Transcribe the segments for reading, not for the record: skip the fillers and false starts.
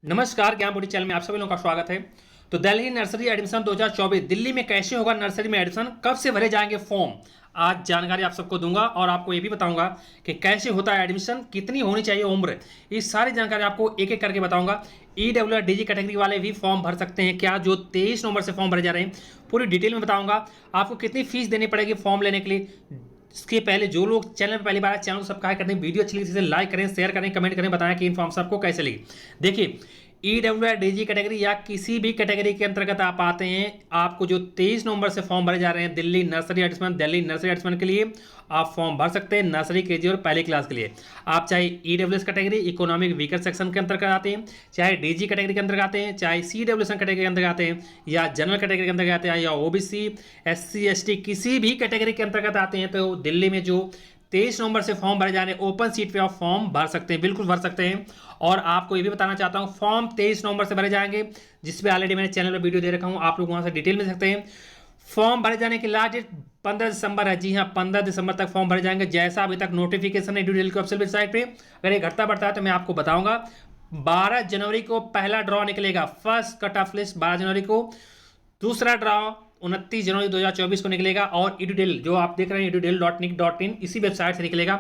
नमस्कार, ज्ञान बूटी चैनल में आप सभी लोगों का स्वागत है। तो दिल्ली नर्सरी एडमिशन 2024 दिल्ली में कैसे होगा नर्सरी में एडमिशन, कब से भरे जाएंगे फॉर्म, आज जानकारी आप सबको दूंगा और आपको ये भी बताऊंगा कि कैसे होता है एडमिशन, कितनी होनी चाहिए उम्र, ये सारी जानकारी आपको एक एक करके बताऊंगा। ईडब्ल्यू डीजी कैटेगरी वाले भी फॉर्म भर सकते हैं क्या, जो 23 नवंबर से फॉर्म भरे जा रहे हैं, पूरी डिटेल में बताऊंगा। आपको कितनी फीस देनी पड़ेगी फॉर्म लेने के लिए। इसके पहले जो लोग चैनल पर पहली बार चैनल को सब्सक्राइब करते हैं, वीडियो अच्छी लगी इसे लाइक करें, शेयर करें, कमेंट करें, बताएं कि इन्फॉर्मेशन आपको कैसे लगी। देखिए, ईडब्ल्यू डीजी कैटेगरी या किसी भी कैटेगरी के अंतर्गत आप आते हैं, आपको जो 23 नवंबर से फॉर्म भरे जा रहे हैं दिल्ली नर्सरी एडमिशन के लिए, आप फॉर्म भर सकते हैं नर्सरी केजी और पहली क्लास के लिए। आप चाहे EWS category economic weaker section के अंतर्गत आते हैं, चाहे डीजी कैटेगरी के अंतर्गत आते हैं, चाहे सीडब्ल्यूएस कैटेगरी के अंतर्गत आते हैं, या जनरल कैटेगरी के अंतर्गत आते हैं, या ओबीसी एससी एसटी किसी भी कैटेगरी के अंतर्गत आते हैं, तो दिल्ली में जो 23 नवंबर से फॉर्म भरे जा रहे हैं ओपन सीट पे आप फॉर्म भर सकते हैं, बिल्कुल भर सकते हैं। और आपको ये भी बताना चाहता हूं, फॉर्म 23 नवंबर से भरे जाएंगे, जिसपे ऑलरेडी मैंने चैनल पर वीडियो दे रखा हूं, आप लोग वहां से डिटेल में सकते हैं। फॉर्म भरे जाने की लास्ट डेट 15 दिसंबर है। जी हाँ, 15 दिसंबर तक फॉर्म भरे जाएंगे, जैसा अभी तक नोटिफिकेशन है ड्यू की ऑफिशियल वेबसाइट पे। अगर ये घटता बढ़ता है तो मैं आपको बताऊंगा। 12 जनवरी को पहला ड्रॉ निकलेगा, फर्स्ट कट ऑफ लिस्ट 12 जनवरी को, दूसरा ड्रॉ 29 जनवरी 2024 को निकलेगा, और edu जो आप देख रहे हैं edu.nic.in इसी वेबसाइट से निकलेगा।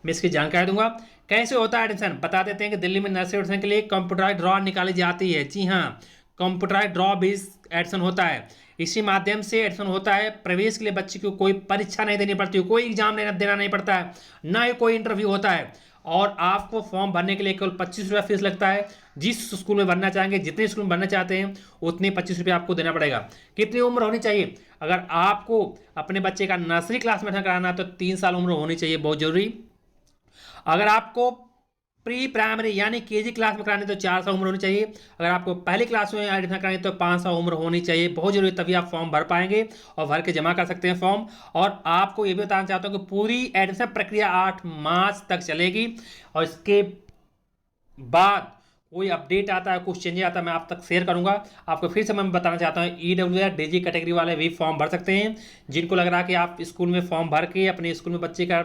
मैं इसकी जानकारी दूंगा। कैसे होता है एडमिशन बता देते हैं कि दिल्ली में नर्सरी एडमिशन के लिए कंप्यूटराइज ड्रॉ निकाली जाती है। जी हाँ, कंप्यूटराइज ड्रॉ बेस्ड एडमिशन होता है। इसी माध्यम से एडमिशन होता है। प्रवेश के लिए बच्चे को कोई परीक्षा नहीं देनी पड़ती, कोई एग्जाम देना नहीं पड़ता है, ना ही कोई इंटरव्यू होता है। और आपको फॉर्म भरने के लिए केवल 25 रुपया फीस लगता है। जिस स्कूल में भरना चाहेंगे, जितने स्कूल में भरना चाहते हैं, उतने 25 रुपये आपको देना पड़ेगा। कितनी उम्र होनी चाहिए, अगर आपको अपने बच्चे का नर्सरी क्लास में एडमिशन कराना है तो 3 साल उम्र होनी चाहिए, बहुत जरूरी। अगर आपको प्री प्राइमरी यानी केजी क्लास में करानी तो 4 साल उम्र होनी चाहिए। अगर आपको पहली क्लास में एडमिशन करानी तो 5 साल उम्र होनी चाहिए, बहुत जरूरी, तभी आप फॉर्म भर पाएंगे और भर के जमा कर सकते हैं फॉर्म। और आपको ये भी बताना चाहता हूँ कि पूरी एडमिशन प्रक्रिया 8 मार्च तक चलेगी, और इसके बाद कोई अपडेट आता है, कुछ चेंजेस आता है, मैं आप तक शेयर करूंगा। आपको फिर से मैं बताना चाहता हूँ, ईडब्ल्यू डीजी कैटेगरी वाले भी फॉर्म भर सकते हैं। जिनको लग रहा है कि आप स्कूल में फॉर्म भर के अपने स्कूल में बच्चे का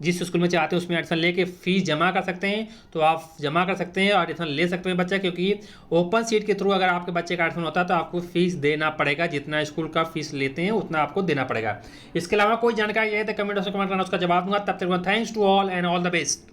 जिस स्कूल में चाहते हैं उसमें एडमिशन लेके फीस जमा कर सकते हैं, तो आप जमा कर सकते हैं और एडमिशन ले सकते हैं बच्चा। क्योंकि ओपन सीट के थ्रू अगर आपके बच्चे का एडमिशन होता है तो आपको फीस देना पड़ेगा, जितना स्कूल का फीस लेते हैं उतना आपको देना पड़ेगा। इसके अलावा कोई जानकारी है तो कमेंट बॉक्स में कमेंट करना, उसका जवाब दूंगा। तब तक thanks to all and all the best.